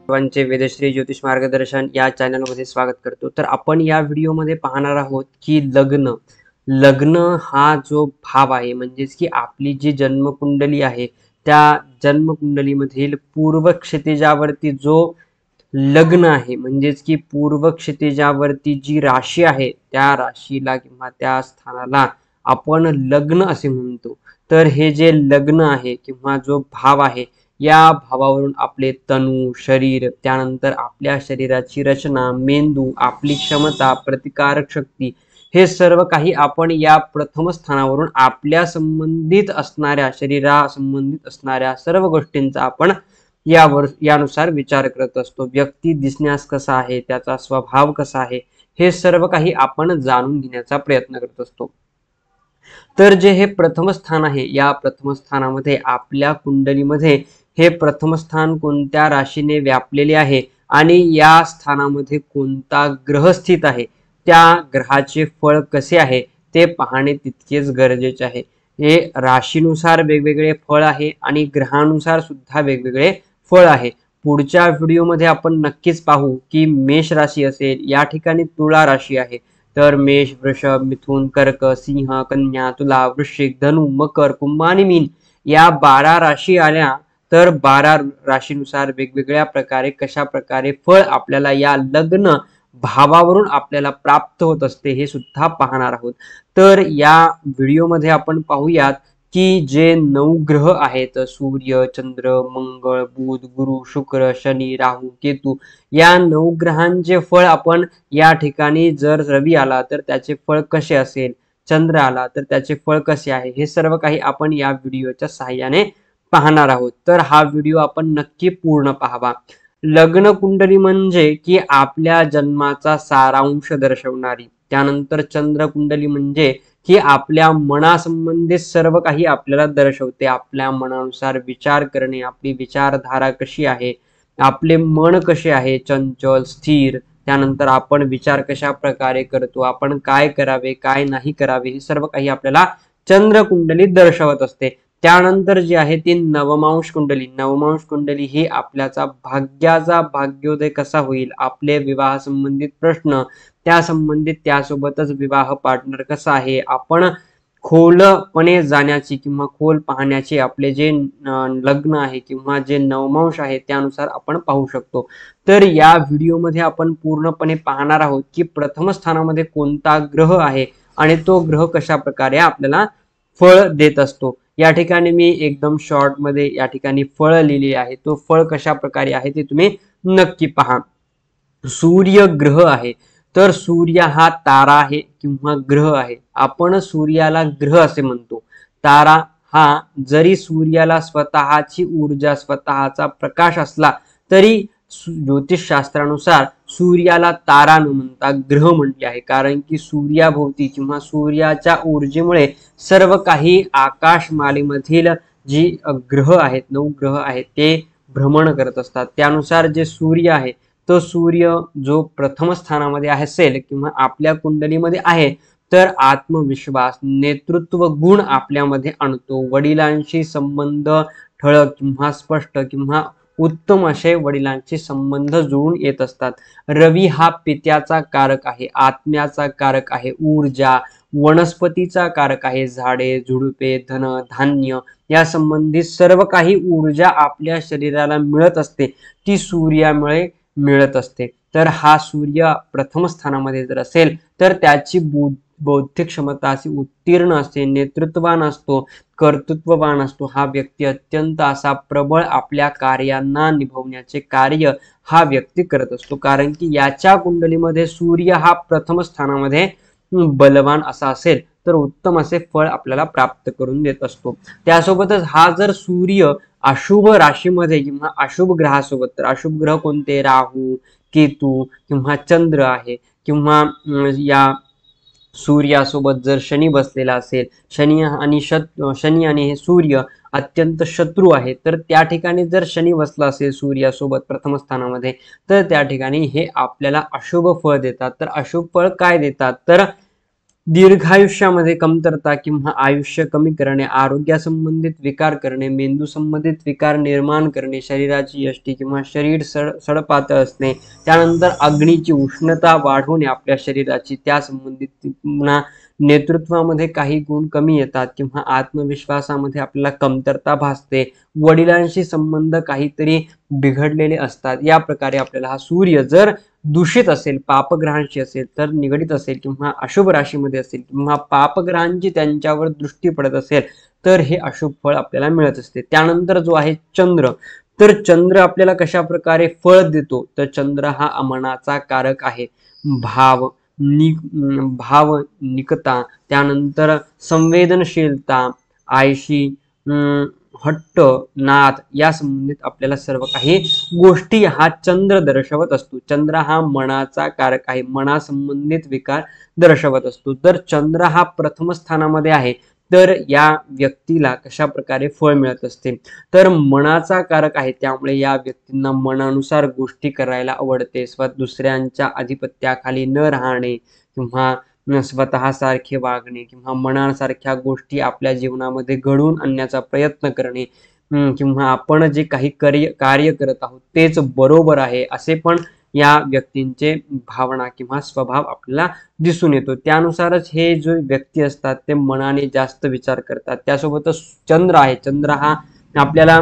सर्वांचे वेदश्री ज्योतिष मार्गदर्शन या चॅनलमध्ये स्वागत करतो। तर आपण या व्हिडिओमध्ये पाहणार आहोत की लग्न हा जो भाव आहे, म्हणजेच की आपली जी जन्मकुंडली आहे त्या जन्मकुंडलीमधील पूर्व क्षितिजावरती जो लग्न आहे, म्हणजेच की पूर्व क्षितिजावरती जी राशी आहे त्या राशीला किंवा त्या स्थानाला आपण लग्न असे म्हणतो। तर हे जे लग्न आहे किंवा जो भाव आहे, या भावावरून आपले तनु, शरीर, त्यानंतर आपल्या शरीराची रचना, मेंदू, आपली क्षमता, प्रतिकारक शक्ती, हे सर्व काही आपण या प्रथम स्थानावरून आपल्या संबंधित असणाऱ्या शरीरा संबंधित असणाऱ्या सर्व गोष्टींचा आपण यानुसार विचार करत असतो। व्यक्ती दिसण्यास कसा आहे, त्याचा स्वभाव कसा आहे, हे सर्व काही आपण जाणून घेण्याचा प्रयत्न करत असतो। तर जे हे प्रथम स्थान आहे, या प्रथम स्थानामध्ये आपल्या कुंडलीमध्ये हे प्रथम स्थान कोणत्या राशीने व्यापलेले आहे आणि या स्थानामध्ये कोणता ग्रह स्थित आहे, त्या ग्रहाचे फळ कसे आहे ते पाहणे तितकेच गरजेचे आहे। हे राशीनुसार वेगवेगळे फळ आहे आणि ग्रहानुसार सुद्धा वेगवेगळे फळ आहे। पुढच्या व्हिडिओमध्ये आपण नक्कीच पाहू की मेष राशी असेल, या ठिकाणी तुला राशी आहे, तर मेष, वृषभ, मिथुन, कर्क, सिंह, कन्या, तुला, वृश्चिक, धनु, मकर, कुंभ आणि मीन या 12 राशी आल्या। तर 12 राशीनुसार वेगवेगळ्या प्रकारे कशा प्रकारे फळ आपल्याला या लग्न भावावरून आपल्याला प्राप्त होत असते हे सुद्धा पाहणार आहोत। तर या व्हिडिओमध्ये आपण पाहूयात की जे 9 ग्रह आहेत, सूर्य, चंद्र, मंगळ, बुध, गुरु, शुक्र, शनी, राहू, केतू, या 9 ग्रहांचे फळ आपण या ठिकाणी जर रवी आला तर त्याचे फळ कसे असेल, चंद्र आला तर त्याचे फळ कसे आहे, हे सर्व काही आपण या व्हिडिओच्या सहाय्याने पाहणार आहोत। तर हा व्हिडिओ आपण नक्की पूर्ण पाहावा। लग्न कुंडली म्हणजे की आपल्या जन्माचा सारांश दर्शवणारी, त्यानंतर चंद्र कुंडली म्हणजे की आपल्या मनासंबंधित सर्व काही आपल्याला दर्शवते। आपल्या मनानुसार विचार करणे, आपली विचारधारा कशी आहे, आपले मन कसे आहे, चंचल, स्थिर, त्यानंतर आपण विचार कशा प्रकारे करतो, आपण काय करावे काय नाही करावे, हे सर्व काही आपल्याला चंद्र कुंडली दर्शवत असते। त्यानंतर जी आहे ती नवमांश कुंडली ही आपल्याचा भाग्याचा भाग्योदय कसा होईल, आपले विवाह संबंधित प्रश्न, त्या संबंधित त्यासोबतच विवाह पार्टनर कसा आहे, आपण खोलपणे जाण्याची किंवा खोल पाहण्याची आपले जे लग्न आहे किंवा जे नवमांश आहे त्यानुसार आपण पाहू शकतो। तर या व्हिडिओमध्ये आपण पूर्णपणे पाहणार आहोत की प्रथम स्थानामध्ये कोणता ग्रह आहे आणि तो ग्रह कशा प्रकारे आपल्याला फळ देत असतो। या ठिकाणी मी एकदम शॉर्ट मध्ये या ठिकाणी फळ लिहिले आहे, तो फळ कशा प्रकारे आहे ते तुम्ही नक्की पहा। सूर्य ग्रह आहे, तर सूर्य हा तारा आहे किंवा ग्रह आहे। आपण सूर्याला ग्रह असे म्हणतो। तारा हा जरी सूर्याला स्वतःची ऊर्जा, स्वतःचा प्रकाश असला तरी ज्योतिष शास्त्रानुसार सूर्याला तारा न म्हणता ग्रह म्हटले आहे, कारण की सूर्याभोवती किंवा सूर्याच्या ऊर्जेमुळे सर्व काही आकाशमालेमधील जी ग्रह आहेत, 9 ग्रह आहेत, ते भ्रमण करत असतात। त्यानुसार जे सूर्य आहे तो सूर्य जो प्रथम स्थानामध्ये असेल किंवा आपल्या कुंडलीमध्ये आहे तर आत्मविश्वास, नेतृत्व गुण आपल्यामध्ये आणतो। वडिलांशी संबंध ठळक किंवा स्पष्ट किंवा उत्तम असे वडिलांचे संबंध जुळून येत असतात। रवी हा पित्याचा कारक आहे, आत्म्याचा कारक आहे, ऊर्जा, वनस्पतीचा कारक आहे, झाडे, झुडुपे, धन, धान्य या संबंधित सर्व काही ऊर्जा आपल्या शरीराला मिळत असते ती सूर्यामुळे मिळत असते। तर हा सूर्य प्रथम स्थानामध्ये जर असेल तर त्याची बौद्धिक क्षमता अशी उत्तीर्ण असते, नेतृत्ववान असतो, कर्तृत्ववान असतो। हा व्यक्ती अत्यंत असा प्रबळ आपल्या कार्यांना निभवण्याचे कार्य हा व्यक्ती करत असतो, कारण की याच्या कुंडलीमध्ये सूर्य हा प्रथम स्थानामध्ये बलवान असा असेल तर उत्तम असे फळ आपल्याला प्राप्त करून देत असतो। त्यासोबतच हा जर सूर्य अशुभ राशीमध्ये किंवा अशुभ ग्रहासोबत, तर अशुभ ग्रह कोणते, राहू, केतू किंवा चंद्र आहे, किंवा या सूर्यासोबत जर शनी बसलेला असेल, शनी आणि हे सूर्य अत्यंत शत्रू आहे, तर त्या ठिकाणी जर शनी बसला असेल सूर्यासोबत प्रथम स्थानामध्ये तर त्या ठिकाणी हे आपल्याला अशुभ फळ देतात। तर अशुभ फळ काय देतात, तर दीर्घायुष्यामध्ये कमतरता किंवा आयुष्य कमी करणे, आरोग्यासंबंधित विकार करणे, मेंदू संबंधित विकार निर्माण करणे, शरीराची यष्टी किंवा शरीर सडपातळ असणे, त्यानंतर अग्नीची उष्णता वाढवणे आपल्या शरीराची, त्या संबंधित पुन्हा नेतृत्वामध्ये काही गुण कमी येतात किंवा आत्मविश्वासामध्ये आपल्याला कमतरता भासते, वडिलांशी संबंध काहीतरी बिघडलेले असतात. या प्रकारे आपल्याला हा सूर्य जर दूषित असेल, पापग्रहांशी असेल तर निगडित असेल किंवा अशुभ राशीमध्ये असेल किंवा पापग्रहांची त्यांच्यावर दृष्टी पडत असेल तर हे अशुभ फळ आपल्याला मिळत असते. त्यानंतर जो आहे चंद्र, तर चंद्र आपल्याला कशा प्रकारे फळ देतो, तर चंद्र हा मनाचा कारक आहे. भाव भावनिकता, त्यानंतर संवेदनशीलता, आयशी हट्ट, नाद या संबंधित आपल्याला सर्व काही गोष्टी हा चंद्र दर्शवत असतो. चंद्र हा मनाचा कारक आहे, मनासंबंधित विकार दर्शवत असतो. तर चंद्र हा प्रथम स्थानामध्ये आहे तर या व्यक्तीला कशा प्रकारे फळ मिळत असते, तर मनाचा कारक आहे, त्यामुळे या व्यक्तींना मनानुसार गोष्टी करायला आवडते. दुसऱ्यांच्या आधिपत्याखाली न राहणे किंवा स्वतः सारखे वागणे किंवा मनासारख्या गोष्टी आपल्या जीवनामध्ये घडवून आणण्याचा प्रयत्न करणे किंवा आपण जे काही कार्य करत आहोत तेच बरोबर आहे असे पण या व्यक्तींचे भावना किंवा स्वभाव आपल्याला दिसून येतो. त्यानुसारच हे जो व्यक्ती असतात ते मनाने जास्त विचार करतात. त्यासोबतच चंद्र आहे, चंद्र हा आपल्याला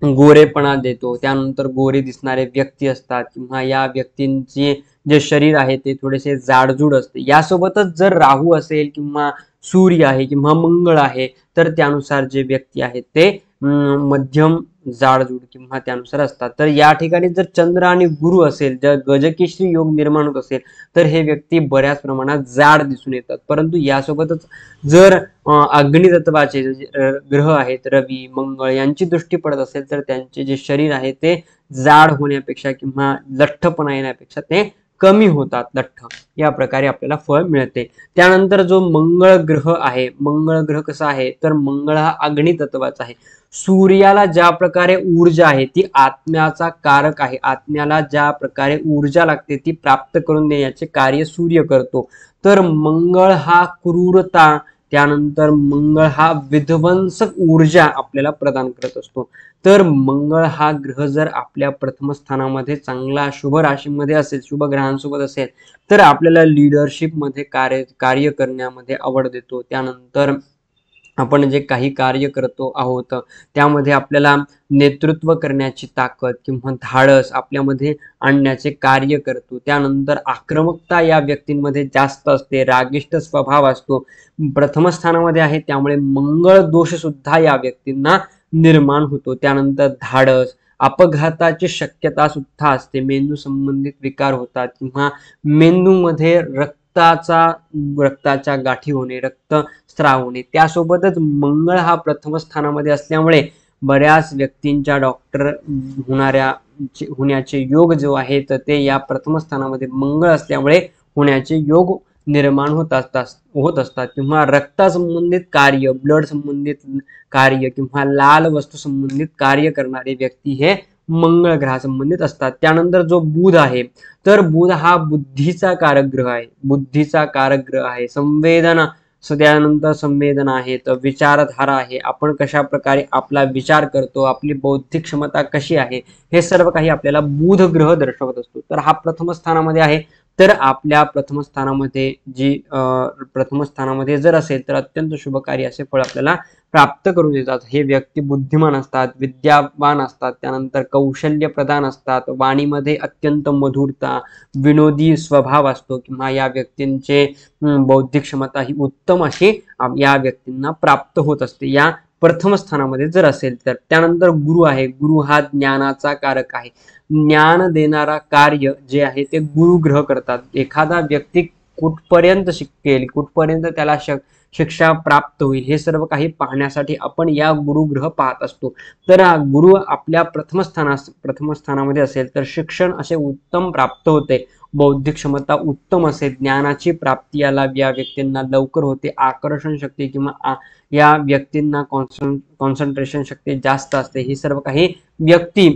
गोरेपणा देतो. त्यानंतर गोरे दिसणारे व्यक्ती असतात किंवा या व्यक्तींचे जे शरीर आहे ते थोडेसे जाडजूड असते. यासोबतच जर राहू असेल किंवा सूर्य आहे किंवा मंगळ आहे तर त्यानुसार जे व्यक्ती आहेत ते मध्यम जाडजूड किंवा त्यानुसार असतात. तर या ठिकाणी जर चंद्र आणि गुरु असेल, जर गजकेश्री योग निर्माण होत असेल तर हे व्यक्ती बऱ्याच प्रमाणात जाड दिसून येतात. परंतु यासोबतच जर अग्नितत्वाचे ग्रह आहेत, रवी मंगळ यांची दृष्टी पडत असेल तर त्यांचे जे शरीर आहे ते जाड होण्यापेक्षा किंवा लठ्ठपणा येण्यापेक्षा ते कमी होतात, लठ्ठ. या प्रकारे आपल्याला फळ मिळते. त्यानंतर जो मंगळ ग्रह आहे, मंगळ ग्रह कसा आहे तर मंगळ हा अग्नितत्वाचा आहे. सूर्याला ज्या प्रकारे ऊर्जा आहे ती आत्म्याचा कारक आहे. आत्म्याला ज्या प्रकारे ऊर्जा लागते ती प्राप्त करून देण्याचे कार्य सूर्य करतो. तर मंगळ हा क्रूरता, त्यानंतर मंगळ हा विध्वंसक ऊर्जा आपल्याला प्रदान करत असतो. तर मंगळ हा ग्रह जर आपल्या प्रथम स्थानामध्ये चांगला शुभ राशीमध्ये असेल, शुभ ग्रहांसोबत असेल तर आपल्याला लिडरशिप मध्ये कार्य करण्यामध्ये आवड देतो. त्यानंतर आपण जे काही कार्य करतो आहोत त्यामध्ये आपल्याला नेतृत्व करण्याची ताकद किंवा धाडस आपल्यामध्ये आणण्याचे कार्य करतो. त्यानंतर आक्रमकता या व्यक्तींमध्ये जास्त असते, रागिष्ट स्वभाव असतो, प्रथम स्थानामध्ये आहे त्यामुळे मंगळ दोष सुद्धा या व्यक्तींना निर्माण होतो. त्यानंतर धाडस, अपघाताची शक्यता सुद्धा असते, मेंदू संबंधित विकार होतात किंवा मेंदूमध्ये रक्ताच्या गाठी होणे, रक्तस्राव होणे. त्यासोबतच मंगळ हा प्रथम स्थानामध्ये असल्यामुळे बऱ्याच व्यक्तींच्या डॉक्टर होण्याचे योग जो आहे तर ते या प्रथम स्थानामध्ये मंगळ असल्यामुळे होण्याचे योग निर्माण होत असतात किंवा रक्तासंबंधित कार्य, ब्लड संबंधित कार्य किंवा लाल वस्तू संबंधित कार्य करणारे व्यक्ती हे मंगळ ग्रहासंबंधित असतात. त्यानंतर जो बुध आहे तर बुध हा बुद्धीचा कारक ग्रह आहे, बुद्धीचा कारक ग्रह आहे. त्यानंतर संवेदना आहे, तर विचारधारा आहे, आपण कशा प्रकारे आपला विचार करतो, आपली बौद्धिक क्षमता कशी आहे हे सर्व काही आपल्याला बुध ग्रह दर्शवत असतो. तर हा प्रथम स्थानामध्ये आहे. तर आपल्या प्रथम स्थानामध्ये जर असेल तर अत्यंत शुभकारी असे फळ आपल्याला प्राप्त करून देतात. हे व्यक्ती बुद्धिमान असतात, विद्यावान असतात, त्यानंतर कौशल्य प्रधान असतात, वाणीमध्ये अत्यंत मधुरता, विनोदी स्वभाव असतो किंवा या व्यक्तींचे बौद्धिक क्षमता ही उत्तम अशी या व्यक्तींना प्राप्त होत असते या प्रथम स्थानामध्ये जर असेल तर. त्यानंतर गुरु आहे, गुरु हा ज्ञानाचा कारक आहे. ज्ञान देणारा कार्य जे आहे ते गुरु ग्रह करतात. एखादा व्यक्ती कुठपर्यंत शिकेल, कुठपर्यंत त्याला शिक्षा प्राप्त होईल हे सर्व काही पाहण्यासाठी आपण या गुरुग्रह पाहत असतो. तर गुरु आपल्या प्रथम स्थानामध्ये असेल तर शिक्षण असे उत्तम प्राप्त होते, बौद्धिक क्षमता उत्तम असेल, ज्ञानाची प्राप्ती या व्यक्तींना लवकर होते, आकर्षण शक्ती किंवा या व्यक्तींना कॉन्सन्ट्रेशन शक्ती जास्त असते, ही सर्व काही व्यक्ती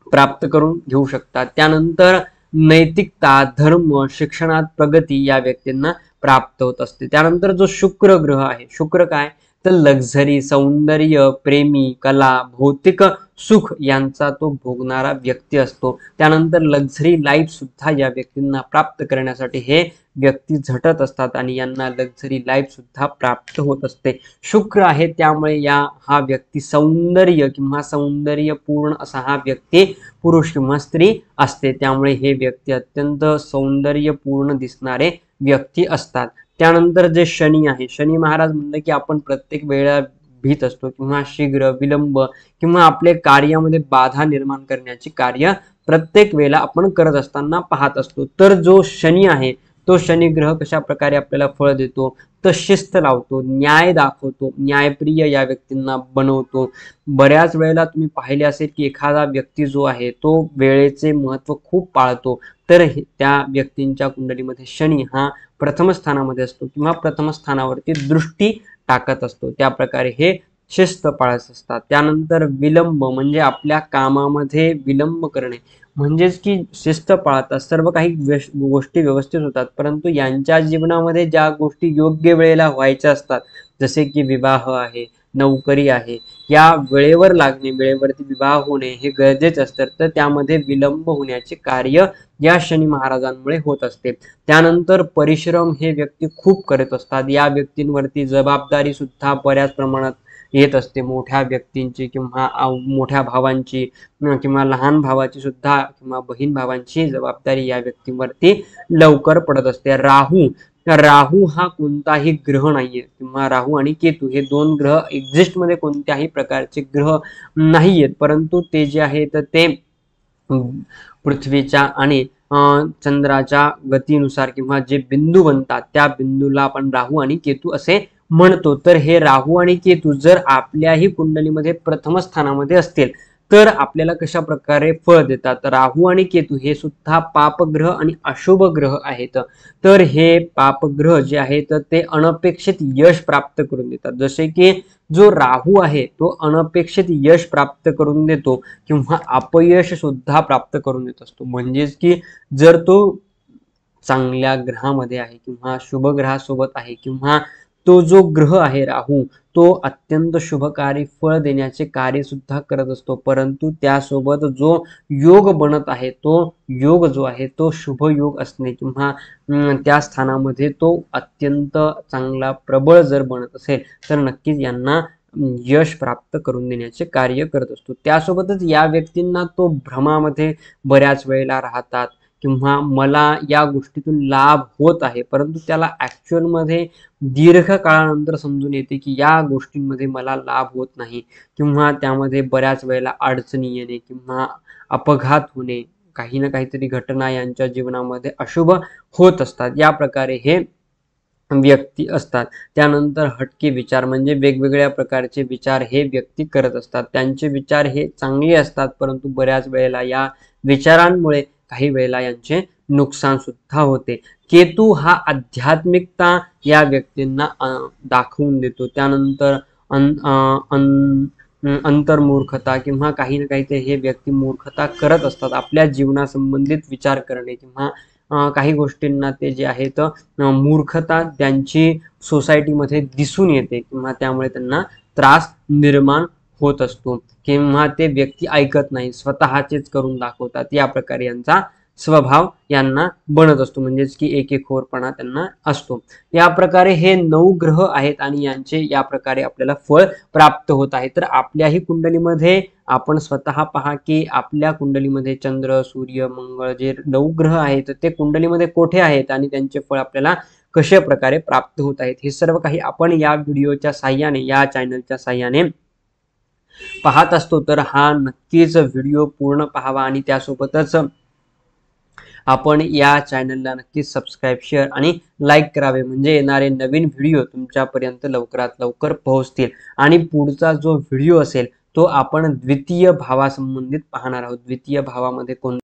प्राप्त करून घेऊ शकतात. त्यानंतर नैतिकता, धर्म, शिक्षणात प्रगती या व्यक्तींना प्राप्त होत असते। त्यानंतर जो शुक्र ग्रह आहे, शुक्र काय तर लक्झरी, सौंदर्य, प्रेमी, कला, भौतिक सुख यांचा तो भोगणारा व्यक्ती असतो। त्यानंतर लक्झरी लाईफ सुद्धा या व्यक्तींना प्राप्त करण्यासाठी हे व्यक्ती झटत असतात आणि यांना लक्झरी लाईफ सुद्धा प्राप्त होत असते। शुक्र आहे त्यामुळे हा व्यक्ती सौंदर्य किंवा सौंदर्यपूर्ण असा हा व्यक्ती पुरुष किंवा स्त्री असते। त्यामुळे हे व्यक्ती अत्यंत सौंदर्यपूर्ण दिसणारे व्यक्ती असतात। त्यानंतर जे शनी आहे, शनी महाराज म्हणलं की आपण प्रत्येक वेळा भीत असतो किंवा शीघ्र विलंब किंवा आपले कार्यामध्ये बाधा निर्माण करण्याची कार्य प्रत्येक वेळेला आपण करत असताना पाहत असतो। तर जो शनी आहे तो शनी ग्रह कशा प्रकारे आपल्याला फळ देतो तर शिस्त लावतो, न्याय दाखवतो, न्यायप्रिय या व्यक्तींना बनवतो। बऱ्याच वेळेला तुम्ही पाहिले असेल की एखादा व्यक्ती जो आहे तो वेळेचे महत्त्व खूप पाळतो, तर त्या व्यक्तींच्या कुंडलीमध्ये शनी हा प्रथम स्थानामध्ये असतो किंवा प्रथम स्थानावरती दृष्टी टाकत असतो। त्या प्रकारे हे शिस्त पाळत असतात। त्यानंतर विलंब म्हणजे आपल्या कामामध्ये विलंब करणे, म्हणजेच की शिस्त पाळतात, सर्व काही गोष्टी व्यवस्थित होतात, परंतु यांच्या जीवनामध्ये ज्या गोष्टी योग्य वेळेला व्हायच्या असतात, जसे की विवाह आहे, नोकरी आहे, या वेळेवर लागणे, वेळेवरती विवाह होणे हे गरजेचे असते, तर त्यामध्ये विलंब होण्याचे कार्य या शनी महाराजांमुळे होत असते। त्यानंतर परिश्रम हे व्यक्ती खूप करत असतात, या व्यक्तींवरती जबाबदारी सुद्धा बऱ्याच प्रमाणात येत असते, मोठ्या व्यक्तींची किंवा मोठ्या भावांची किंवा लहान भावाची सुद्धा किंवा बहीण भावांची जबाबदारी या व्यक्तींवरती लवकर पडत असते। राहू हा कोणताही ग्रह नाहीये किंवा राहू आणि केतू हे दोन ग्रह एक्झिस्ट मध्ये कोणत्याही प्रकारचे ग्रह नाहीयेत, परंतु ते जे आहेत ते पृथ्वीच्या आणि चंद्राच्या गतीनुसार किंवा जे बिंदू बनतात त्या बिंदूला आपण राहू आणि केतू असे म्हणतो। तर हे राहू आणि केतू जर आपल्याही कुंडलीमध्ये प्रथम स्थानामध्ये असतील तर आपल्याला कशा प्रकारे फळ देतात। राहू आणि केतू हे सुद्धा पापग्रह आणि अशुभ ग्रह आहेत। तर हे पापग्रह जे आहेत ते अनपेक्षित यश प्राप्त करून देतात, जसे की जो राहू आहे तो अनपेक्षित यश प्राप्त करून देतो किंवा अपयश सुद्धा प्राप्त करून देत असतो। म्हणजेच की जर तो चांगल्या ग्रहामध्ये आहे किंवा शुभ ग्रहासोबत आहे किंवा तो जो ग्रह आहे राहू तो अत्यंत शुभकारी फळ देण्याचे कार्य सुद्धा करत असतो, परंतु त्यासोबत जो योग बनत आहे तो योग जो आहे तो शुभ योग असणे किंवा त्या स्थानामध्ये तो अत्यंत चांगला प्रबळ जर बनत असेल तर नक्कीच यांना यश प्राप्त करून देण्याचे कार्य करत असतो। त्यासोबतच या व्यक्तींना तो भ्रमामध्ये बऱ्याच वेळेला राहतात किंवा मला या गोष्टीतून लाभ होत आहे, परंतु त्याला ऍक्च्युअल मध्ये दीर्घ काळानंतर समजून येते की या गोष्टींमध्ये मला लाभ होत नाही किंवा त्यामध्ये बऱ्याच वेळेला अडचणी येणे किंवा अपघात होणे, काही ना काहीतरी घटना यांच्या जीवनामध्ये अशुभ होत असतात। या प्रकारे हे व्यक्ती असतात। त्यानंतर हटके विचार म्हणजे वेगवेगळ्या प्रकारचे विचार हे व्यक्ती करत असतात, त्यांचे विचार हे चांगले असतात, परंतु बऱ्याच वेळेला या विचारांमुळे काही वेळेला यांचे नुकसान सुद्धा होते। केतू हा आध्यात्मिकता या व्यक्तींना दाखवून देतो। त्यानंतर अंतर्मूर्खता किंवा काही ना काही हे व्यक्ती मूर्खता करत असतात, आपल्या जीवनासंबंधित विचार करणे किंवा काही गोष्टींना ते जे आहेत मूर्खता त्यांची सोसायटीमध्ये दिसून येते किंवा त्यामुळे त्यांना त्रास निर्माण होत असतो किंवा ते व्यक्ती ऐकत नाही, स्वतःचेच करून दाखवतात, या प्रकारे यांचा स्वभाव यांना बनत असतो, म्हणजेच की एकेखोरपणा त्यांना असतो। या प्रकारे हे 9 ग्रह आहेत आणि यांचे या प्रकारे आपल्याला फळ प्राप्त होत आहे। तर आपल्याही कुंडलीमध्ये आपण स्वतः पहा की आपल्या कुंडलीमध्ये चंद्र, सूर्य, मंगळ जे 9 ग्रह आहेत ते कुंडलीमध्ये कोठे आहेत आणि त्यांचे फळ आपल्याला कशा प्रकारे प्राप्त होत आहेत, हे सर्व काही आपण या व्हिडिओच्या साहाय्याने या चॅनलच्या साहाय्याने पाहत असतो। तर हा नक्कीच व्हिडिओ पूर्ण पाहावा आणि त्यासोबतच आपण या चॅनलला नक्कीच सबस्क्राईब, शेअर आणि लाईक करावे, म्हणजे येणारे नवीन व्हिडिओ तुमच्यापर्यंत लवकरात लवकर पोहोचतील। आणि पुढचा जो व्हिडिओ असेल तो आपण द्वितीय भावासंबंधित पाहणार आहोत। द्वितीय भावामध्ये कोण